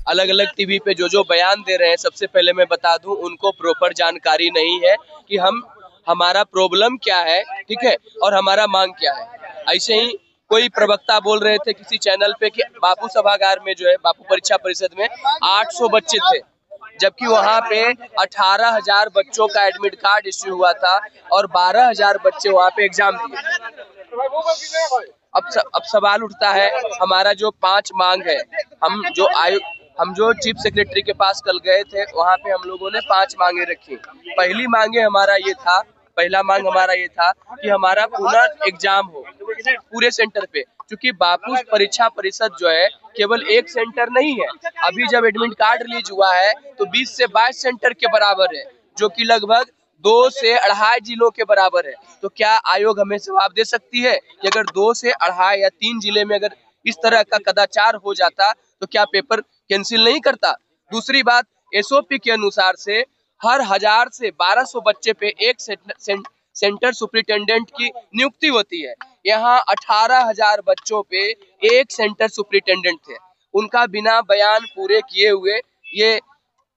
अलग अलग टीवी पे जो बयान दे रहे हैं, सबसे पहले मैं बता दूं उनको प्रॉपर जानकारी नहीं है कि हमारा प्रॉब्लम क्या है, ठीक है, और हमारा मांग क्या है। ऐसे ही कोई प्रवक्ता बोल रहे थे किसी चैनल पे कि बापू सभागार में जो है, बापू परीक्षा परिषद में 800 बच्चे थे, जबकि वहाँ पे 18,000 बच्चों का एडमिट कार्ड इश्यू हुआ था और 12,000 बच्चे वहाँ पे एग्जाम दिए। अब सवाल उठता है, हमारा जो 5 मांग है, हम जो चीफ सेक्रेटरी के पास कल गए थे, वहाँ पे हम लोगों ने 5 मांगे रखी। पहला मांग हमारा ये था कि हमारा पुनः एग्जाम हो पूरे सेंटर पे, क्योंकि बापू परीक्षा परिषद जो है केवल एक सेंटर नहीं है। अभी जब एडमिट कार्ड रिलीज हुआ है तो 20 से 22 सेंटर के बराबर है, जो कि लगभग 2 से 2.5 जिलों के बराबर है। तो क्या आयोग हमें जवाब दे सकती है कि अगर 2 से 2.5 या 3 जिले में अगर इस तरह का कदाचार हो जाता तो क्या पेपर कैंसिल नहीं करता? दूसरी बात, एसओपी के अनुसार से हर 1000 से 1200 बच्चे पे एक सेंटर सुपरिटेंडेंट की नियुक्ति होती है। यहाँ 18,000 बच्चों पे एक सेंटर सुपरिटेंडेंट थे। उनका बिना बयान पूरे किए हुए ये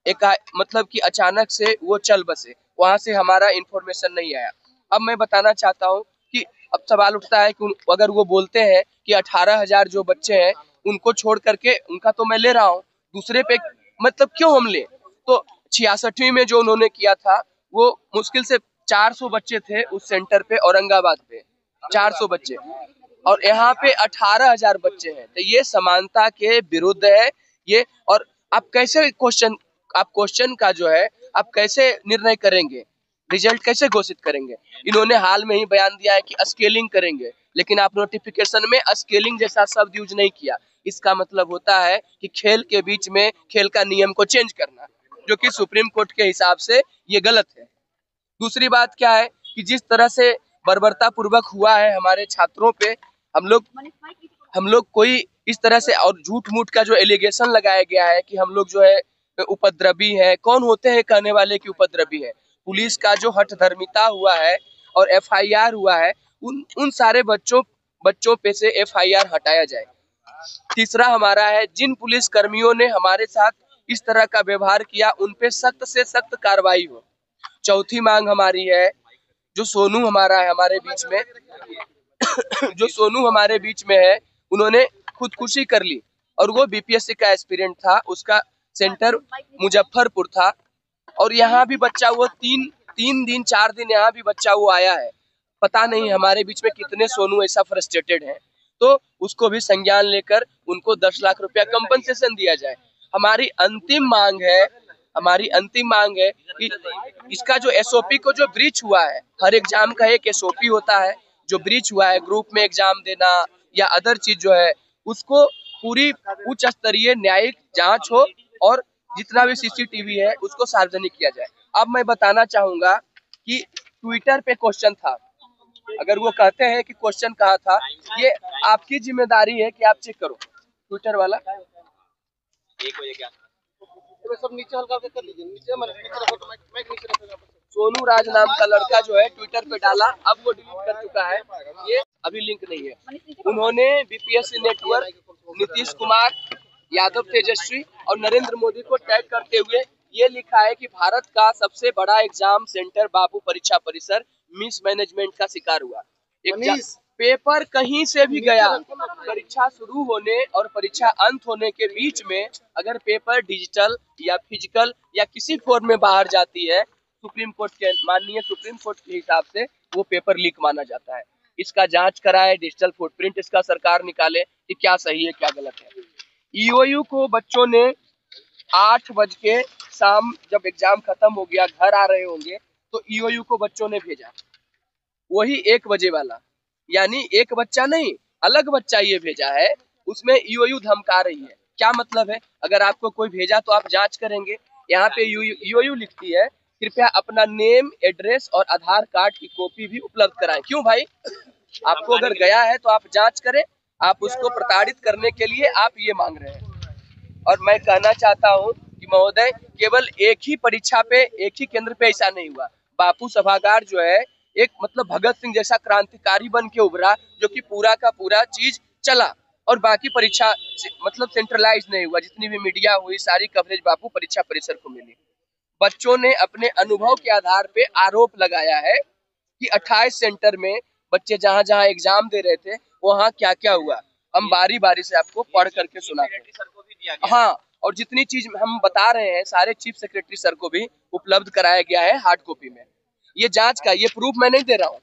एक मतलब कि अचानक से वो चल बसे, वहां से हमारा इंफॉर्मेशन नहीं आया। अब मैं बताना चाहता हूँ कि अब सवाल उठता है कि अगर वो बोलते हैं कि 18,000 जो बच्चे हैं उनको छोड़ करके उनका तो मैं ले रहा हूँ, दूसरे पे मतलब क्यों हम ले? तो 66वीं में जो उन्होंने किया था वो मुश्किल से 400 बच्चे थे उस सेंटर पे, औरंगाबाद पे 400 बच्चे, और यहाँ पे 18,000 बच्चे हैं। तो ये समानता के विरुद्ध है ये। और आप क्वेश्चन का जो है आप कैसे निर्णय करेंगे, रिजल्ट कैसे घोषित करेंगे? इन्होंने हाल में ही बयान दिया है कि स्केलिंग करेंगे, लेकिन आप नोटिफिकेशन में स्केलिंग जैसा शब्द यूज नहीं किया। इसका मतलब होता है कि खेल के बीच में खेल का नियम को चेंज करना, जो कि सुप्रीम कोर्ट के हिसाब से ये गलत है। दूसरी बात क्या है कि जिस तरह से बर्बरता पूर्वक हुआ है हमारे छात्रों पे, हम लोग कोई इस तरह से और झूठ मूठ का जो एलिगेशन लगाया गया है कि हम लोग जो है उपद्रवी है। कौन होते हैं कहने वाले कि उपद्रवी है? पुलिस का जो हठधर्मिता हुआ है और एफआईआर हुआ है, उन सारे बच्चों पे से एफआईआर हटाया जाए। तीसरा हमारा है, जिन पुलिस कर्मियों ने हमारे साथ इस तरह का व्यवहार किया उन पे सख्त से सख्त कार्रवाई हो। चौथी मांग हमारी है, जो सोनू हमारा है हमारे बीच में जो सोनू हमारे बीच में है, उन्होंने खुदकुशी कर ली और वो बीपीएससी का एस्पिरेंट था, उसका सेंटर मुजफ्फरपुर था, और यहाँ भी बच्चा वो 4 दिन यहाँ भी बच्चा वो आया है। पता नहीं हमारे बीच में कितने सोनू ऐसा फ्रस्ट्रेटेड हैं, तो उसको भी संज्ञान लेकर उनको 10 लाख रुपया कंपनसेशन दिया जाए। हमारी अंतिम मांग है कि इसका जो एसओपी को जो ब्रीच हुआ है, हर एग्जाम का एक एसओपी होता है, जो ब्रीच हुआ है ग्रुप में एग्जाम देना या अदर चीज जो है, उसको पूरी उच्च स्तरीय न्यायिक जांच हो और जितना भी सीसीटीवी है उसको सार्वजनिक किया जाए। अब मैं बताना चाहूंगा कि ट्विटर पे क्वेश्चन था, अगर वो कहते हैं कि क्वेश्चन कहा था, ये आपकी जिम्मेदारी है कि आप चेक करो ट्विटर वाला। सब नीचे हल्का कर लीजिए, नीचे रखो तो माइक नीचे रखो। सोनू राज नाम का लड़का जो है ट्विटर पे डाला, अब वो डिलीट कर चुका है, ये अभी लिंक नहीं है। उन्होंने बीपीएससी नेटवर्क, नीतीश कुमार, यादव तेजस्वी और नरेंद्र मोदी को टैग करते हुए ये लिखा है कि भारत का सबसे बड़ा एग्जाम सेंटर बापू परीक्षा परिसर मिस मैनेजमेंट का शिकार हुआ। पेपर कहीं से भी गया, परीक्षा शुरू होने और परीक्षा अंत होने के बीच में अगर पेपर डिजिटल या फिजिकल या किसी फॉर्म में बाहर जाती है, माननीय सुप्रीम कोर्ट के हिसाब से वो पेपर लीक माना जाता है। इसका जांच कराए, डिजिटल फुटप्रिंट इसका सरकार निकाले कि क्या सही है क्या गलत है। ईओयू को बच्चों ने 8 बज के शाम जब एग्जाम खत्म हो गया, घर आ रहे होंगे, तो ईओयू को बच्चों ने भेजा, वही 1 बजे वाला, यानी एक बच्चा नहीं अलग बच्चा ये भेजा है, उसमें ईओयू धमका रही है। क्या मतलब है? अगर आपको कोई भेजा तो आप जांच करेंगे। यहाँ पे ईओयू लिखती है, कृपया अपना नेम, एड्रेस और आधार कार्ड की कॉपी भी उपलब्ध कराएं। क्यों भाई? आपको अगर गया है तो आप जांच करें, आप उसको प्रताड़ित करने के लिए आप ये मांग रहे हैं। और मैं कहना चाहता हूँ कि महोदय, केवल एक ही परीक्षा पे, एक ही केंद्र पे ऐसा नहीं हुआ। बापू सभागार जो है एक मतलब भगत सिंह जैसा क्रांतिकारी बन के उभरा, जो कि पूरा का पूरा चीज चला और बाकी परीक्षा मतलब सेंट्रलाइज नहीं हुआ। जितनी भी मीडिया हुई सारी कवरेज बापू परीक्षा परिसर को मिली। बच्चों ने अपने अनुभव के आधार पे आरोप लगाया है कि 28 सेंटर में बच्चे जहां जहां एग्जाम दे रहे थे वहां क्या क्या हुआ। हम बारी बारी से आपको पढ़ करके सुनाते हैं। हाँ, और जितनी चीज हम बता रहे हैं सारे चीफ सेक्रेटरी सर को भी उपलब्ध कराया गया है हार्ड कॉपी में। ये जांच का, ये प्रूफ मैं नहीं दे रहा हूँ,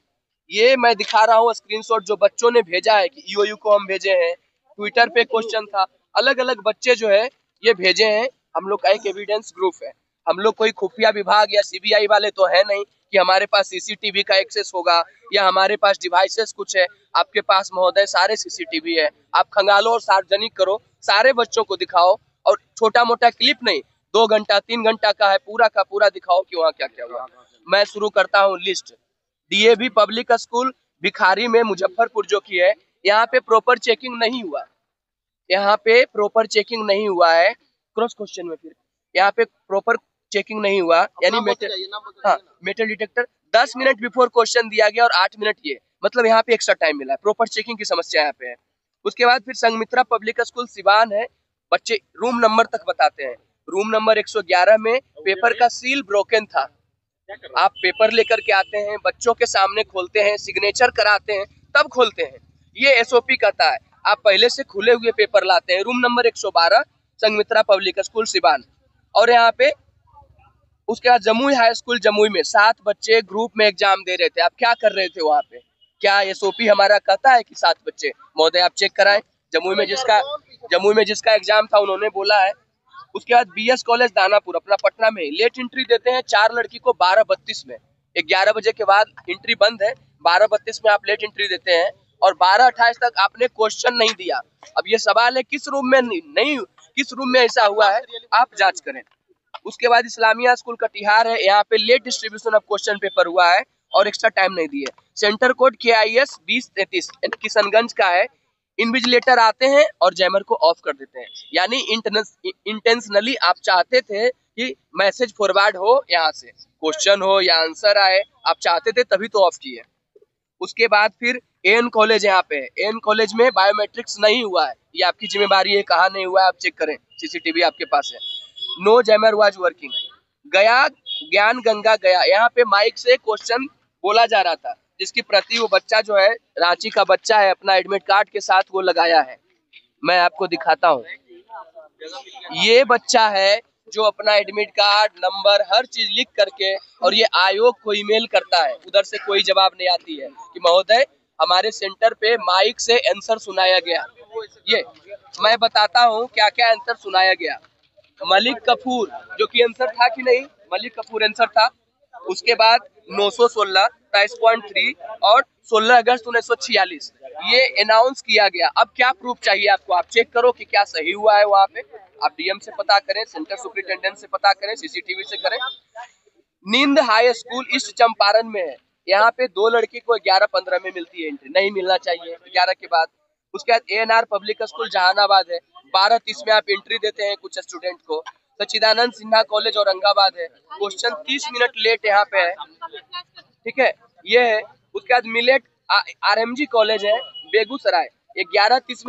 ये मैं दिखा रहा हूँ स्क्रीनशॉट जो बच्चों ने भेजा है कि ईओयू को हम भेजे हैं। ट्विटर पे क्वेश्चन था, अलग अलग बच्चे जो है ये भेजे हैं। हम लोग का एक एविडेंस ग्रुप है। हम लोग कोई खुफिया विभाग या सीबीआई वाले तो है नहीं कि हमारे पास सीसीटीवी का एक्सेस होगा या हमारे पास डिवाइसेस कुछ है। आपके पास महोदय सारे सीसीटीवी है, आप खंगालो और सार्वजनिक करो, सारे बच्चों को दिखाओ। और छोटा मोटा क्लिप नहीं, 2 घंटा 3 घंटा का है, पूरा का पूरा दिखाओ कि वहाँ क्या क्या हुआ। मैं शुरू करता हूँ लिस्ट। डीएवी पब्लिक स्कूल भिखारी में मुजफ्फरपुर जो की है, यहाँ पे प्रॉपर चेकिंग नहीं हुआ। यहाँ पे प्रॉपर चेकिंग नहीं हुआ है। क्रॉस क्वेश्चन में फिर यहाँ पे प्रॉपर चेकिंग नहीं हुआ, यानी metal detector 10 minute before question दिया गया और 8 मिनट ये, मतलब यहाँ पे एक्स्ट्रा टाइम मिला है। प्रॉपर चेकिंग की समस्या यहाँ पे है। उसके बाद फिर संघमित्रा पब्लिक स्कूल सिवान है, बच्चे रूम नंबर तक बताते हैं। रूम नंबर 111 में पेपर का सील ब्रोकन था। आप पेपर लेकर के आते हैं, बच्चों के सामने खोलते हैं, सिग्नेचर कराते हैं, तब खोलते हैं। ये एसओपी कहता है आप पहले से खुले हुए पेपर लाते हैं। Room number 112 Sanghamitra public school Siwan. और यहाँ पे उसके बाद जमुई हाई स्कूल जमुई में 7 बच्चे ग्रुप में एग्जाम दे रहे थे। आप क्या कर रहे थे वहाँ पे? क्या एसओपी हमारा कहता है कि 7 बच्चे? महोदय आप चेक कराएं। जमुई में जिसका एग्जाम था उन्होंने बोला है। उसके बाद बीएस कॉलेज दानापुर अपना पटना में लेट एंट्री देते हैं 4 लड़की को 12:32 में। 11 बजे के बाद एंट्री बंद है, 12:32 में आप लेट एंट्री देते हैं और 12:28 तक आपने क्वेश्चन नहीं दिया। अब ये सवाल है किस रूम में नहीं किस रूम में ऐसा हुआ है, आप जांच करें। उसके बाद इस्लामिया स्कूल कटिहार है, यहाँ पे late distribution of question paper हुआ है और एक्स्ट्रा टाइम नहीं दिए। सेंटर कोड KIS 2033 किशनगंज का है। इन्विजिलेटर आते हैं और जैमर को ऑफ कर देते हैं, यानी इंटेंशनली आप चाहते थे कि मैसेज फॉरवर्ड हो, यहाँ से क्वेश्चन हो या आंसर आए, आप चाहते थे तभी तो ऑफ किए। उसके बाद फिर एन कॉलेज यहाँ पे है। एन कॉलेज में बायोमेट्रिक्स नहीं हुआ है, ये आपकी जिम्मेदारी है, कहाँ नहीं हुआ है आप चेक करें, सीसीटीवी आपके पास है। No jammer was working. गया ज्ञान गंगा गया, यहाँ पे माइक से क्वेश्चन बोला जा रहा था, जिसकी प्रति वो बच्चा जो है रांची का बच्चा है, अपना एडमिट कार्ड के साथ वो लगाया है। मैं आपको दिखाता हूँ, ये बच्चा है जो अपना एडमिट कार्ड नंबर हर चीज लिख करके और ये आयोग को ईमेल करता है। उधर से कोई जवाब नहीं आती है कि महोदय हमारे सेंटर पे माइक से आंसर सुनाया गया। ये मैं बताता हूँ क्या क्या आंसर सुनाया गया। मलिक कपूर जो कि आंसर था कि नहीं, मलिक कपूर आंसर था। उसके बाद 916 23.3 और 16 अगस्त 1946 ये अनाउंस किया गया। अब क्या प्रूफ चाहिए आपको? आप चेक करो कि क्या सही हुआ है वहाँ पे। आप डीएम से पता करें, सेंटर सुपरिटेंडेंट से पता करें, सीसीटीवी से करें। नींद हाई स्कूल ईस्ट चंपारण में है, यहाँ पे 2 लड़की को 11:15 में मिलती है एंट्री, नहीं मिलना चाहिए 11 के बाद। उसके बाद ANR पब्लिक स्कूल जहानाबाद है, 12:30 में आप एंट्री देते हैं कुछ स्टूडेंट को। सच्चिदानंद सिन्हा कॉलेज औरंगाबाद है, क्वेश्चन 30 मिनट लेट यहाँ पे है, ठीक है, ये है। उसके बाद मिलेट RMG कॉलेज है बेगूसराय, 11:30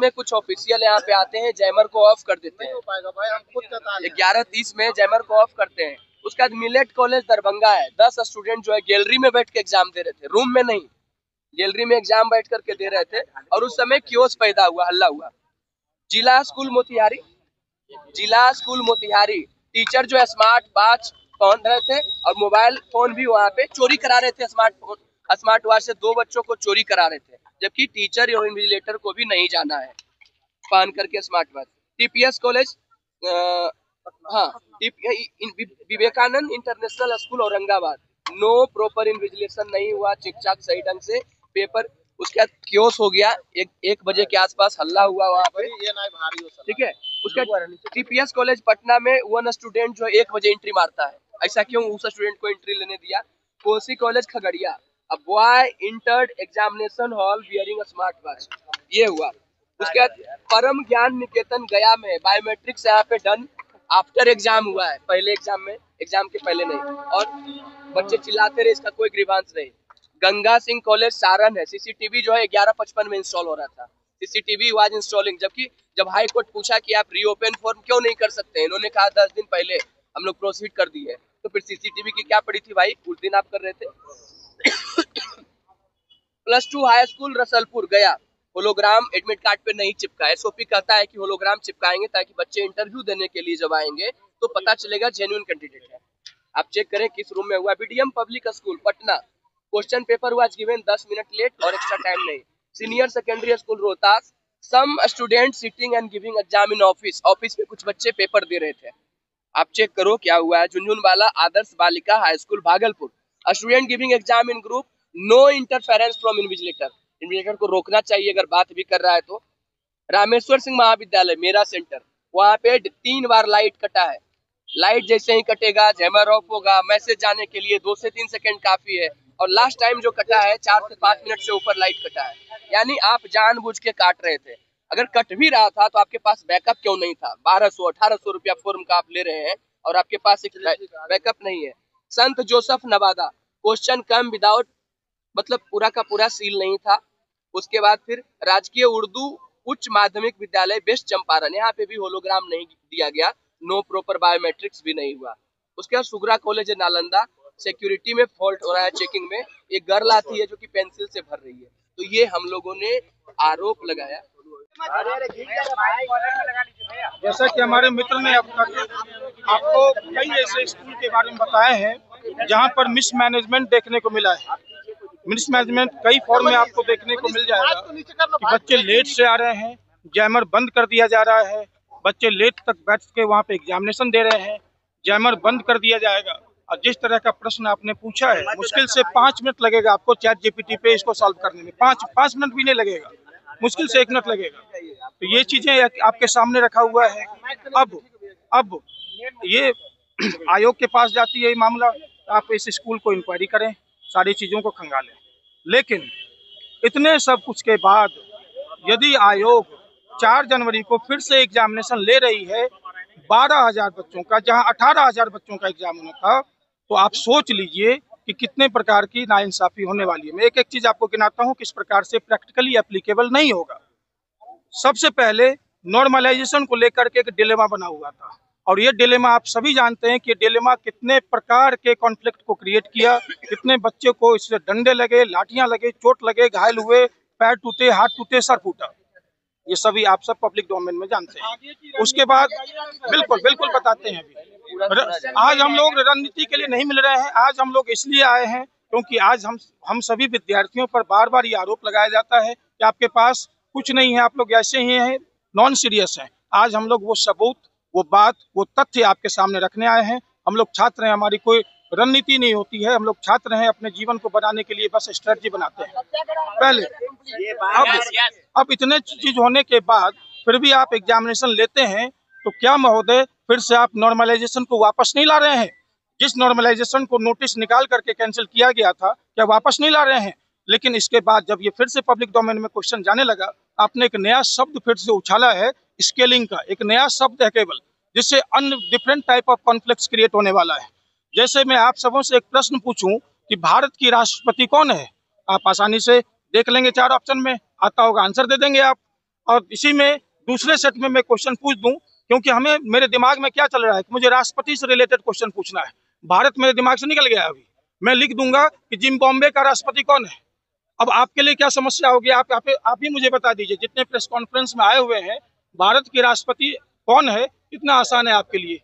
में कुछ ऑफिशियल यहाँ पे आते हैं, जैमर को ऑफ कर देते हैं। 11:30 में जैमर को ऑफ करते हैं। उसके बाद मिलेट कॉलेज दरभंगा है, 10 स्टूडेंट जो है गैलरी में बैठ के एग्जाम दे रहे थे, रूम में नहीं, गैलरी में एग्जाम बैठ करके दे रहे थे और उस समय क्योस पैदा हुआ, हल्ला हुआ। जिला स्कूल मोतिहारी टीचर जो है स्मार्ट वॉच पहन रहे थे और मोबाइल फोन भी वहाँ पे चोरी करा रहे थे। स्मार्ट वॉच से 2 बच्चों को चोरी करा रहे थे, जबकि टीचर और इन्विजिलेटर को भी नहीं जाना है पहन करके smart watch. TPS college Vivekananda international school Aurangabad, no proper invigilation नहीं हुआ, चिक चाक सही ढंग से पेपर। उसके बाद क्योस हो गया, 1 बजे के आसपास हल्ला हुआ वहाँ पे, ठीक है। उसके बाद TPS कॉलेज पटना में 1 स्टूडेंट जो 1 बजे एंट्री मारता है, ऐसा क्यों उस स्टूडेंट को एंट्री लेने दिया। Kosi college Khagaria, a boy entered examination hall wearing a smart watch, ये हुआ। उसके बाद परम ज्ञान निकेतन गया में बायोमेट्रिक्स यहाँ पे डन आफ्टर एग्जाम हुआ है, पहले एग्जाम में, एग्जाम के पहले नहीं, और बच्चे चिल्लाते रहे, इसका कोई ग्रीवांस नहीं। गंगा सिंह कॉलेज सारण है, सीसीटीवी जो है 11:55 में इंस्टॉल हो रहा था, सीसीटीवी वाज इंस्टॉलिंग। जबकि जब हाई कोर्ट पूछा कि आप रीओपन फॉर्म क्यों नहीं कर सकते, इन्होंने कहा 10 दिन पहले हम लोग प्रोसीड कर दिए, तो फिर सीसीटीवी की क्या पड़ी थी भाई, उस दिन आप कर रहे थे। +2 हाई स्कूल रसलपुर गया, होलोग्राम एडमिट कार्ड पे नहीं चिपका। एसओपी कहता है कि होलोग्राम चिपकाएंगे ताकि बच्चे इंटरव्यू देने के लिए जब आएंगे तो पता चलेगा जेन्युइन कैंडिडेट है। आप चेक करें किस रूम में हुआ। BDM public school Patna, question paper was given 10 minute late और एक्स्ट्रा टाइम नहीं। Senior secondary school Rohtas, some student sitting and giving exam in office, office में कुछ बच्चे पेपर दे रहे थे। आप चेक करो क्या हुआ है। Jhunjhunwala Adarsh Balika high school Bhagalpur, student giving exam in group, no interference from invigilator, invigilator को रोकना चाहिए अगर बात भी कर रहा है तो। रामेश्वर सिंह महाविद्यालय मेरा सेंटर, वहां पे 3 बार लाइट कटा है। लाइट जैसे ही कटेगा जैमर ऑफ होगा, मैसेज जाने के लिए 2 से 3 सेकंड काफी है, और लास्ट टाइम जो कटा है 4 से 5 मिनट से ऊपर लाइट कटा है। यानी आप जानबूझ के काट रहे थे। अगर कट भी रहा था तो आपके पास बैकअप क्यों नहीं था? 1200-1800 रुपया फॉर्म का आप ले रहे हैं और आपके पास एक बैकअप नहीं है। संत जोसेफ नवादा, क्वेश्चन कम विदाउट, मतलब पूरा का पूरा सील नहीं था। उसके बाद फिर राजकीय उर्दू उच्च माध्यमिक विद्यालय बेस्ट चंपारण, यहाँ पे भी होलोग्राम नहीं दिया गया, नो प्रॉपर बायोमेट्रिक्स भी नहीं हुआ। उसके बाद सुगरा कॉलेज नालंदा, सिक्योरिटी में फॉल्ट हो रहा है चेकिंग में, एक गर्ल आती है जो कि पेंसिल से भर रही है। तो ये हम लोगों ने आरोप लगाया। जैसा कि हमारे मित्र ने अब तक आपको कई ऐसे स्कूल के बारे में बताए हैं जहां पर मिसमैनेजमेंट देखने को मिला है। मिसमैनेजमेंट कई फॉर्म में आपको देखने को मिल जाएगा कि बच्चे लेट से आ रहे हैं, जैमर बंद कर दिया जा रहा है, बच्चे लेट तक बैठ के वहां पे एग्जामिनेशन दे रहे हैं, जैमर बंद कर दिया जाएगा। और जिस तरह का प्रश्न आपने पूछा है, मुश्किल से 5 मिनट लगेगा आपको चैट जीपीटी पे इसको सॉल्व करने में। 5 मिनट भी नहीं लगेगा, मुश्किल से 1 मिनट लगेगा। तो ये चीजें आपके सामने रखा हुआ है। अब ये आयोग के पास जाती है ये मामला, आप इस स्कूल को इंक्वायरी करें, सारी चीजों को खंगालें। लेकिन इतने सब कुछ के बाद यदि आयोग 4 जनवरी को फिर से एग्जामिनेशन ले रही है 12,000 बच्चों का, जहां 18,000 बच्चों का एग्जाम होना था, तो आप सोच लीजिए कि कितने प्रकार की नाइंसाफी होने वाली है। मैं एक एक चीज आपको गिनाता हूं किस प्रकार से प्रैक्टिकली एप्लीकेबल नहीं होगा। सबसे पहले नॉर्मलाइजेशन को लेकर के एक डिलेमा बना हुआ था, और ये डिलेमा आप सभी जानते हैं कि डिलेमा कितने प्रकार के कॉन्फ्लिक्ट को क्रिएट किया, कितने बच्चे को इससे डंडे लगे, लाठियां लगे, चोट लगे, घायल हुए, पैर टूटे, हाथ टूटे, सर फूटा। ये सभी आप सब पब्लिक डोमेन में जानते हैं। उसके बाद बिल्कुल बताते हैं। अभी आज हम लोग रणनीति के लिए नहीं मिल रहे हैं, आज हम लोग इसलिए आए हैं क्योंकि आज हम सभी विद्यार्थियों पर बार बार ये आरोप लगाया जाता है कि आपके पास कुछ नहीं है, आप लोग ऐसे ही हैं, नॉन सीरियस हैं। आज हम लोग वो सबूत, वो बात, वो तथ्य आपके सामने रखने आए हैं। हम लोग छात्र हैं, हमारी कोई रणनीति नहीं होती है, हम लोग छात्र हैं, अपने जीवन को बनाने के लिए बस स्ट्रेटजी बनाते हैं पहले। अब इतने चीज होने के बाद फिर भी आप एग्जामिनेशन लेते हैं, तो क्या महोदय फिर से आप नॉर्मलाइजेशन को वापस नहीं ला रहे हैं? जिस नॉर्मलाइजेशन को नोटिस निकाल करके कैंसिल किया गया था, क्या वापस नहीं ला रहे हैं? लेकिन इसके बाद जब ये फिर से पब्लिक डोमेन में क्वेश्चन जाने लगा, आपने एक नया शब्द फिर से उछाला है, स्केलिंग का एक नया शब्द है केवल, जिससे अन्य different type of conflicts create होने वाला है। जैसे मैं आप सबों से एक प्रश्न पूछूं कि भारत की राष्ट्रपति कौन है, आप आसानी से देख लेंगे, 4 ऑप्शन में आता होगा, आंसर दे देंगे आप। और इसी में दूसरे सेट में मैं क्वेश्चन पूछ दूं, क्योंकि हमें, मेरे दिमाग में क्या चल रहा है कि मुझे राष्ट्रपति से रिलेटेड क्वेश्चन पूछना है। भारत मेरे दिमाग से निकल गया है। अभी मैं लिख दूंगा कि जिम्बाब्वे का राष्ट्रपति कौन है। अब आपके लिए क्या समस्या होगी, आप ही मुझे बता दीजिए। जितने प्रेस कॉन्फ्रेंस में आए हुए हैं, भारत के राष्ट्रपति कौन है, कितना आसान है आपके लिए।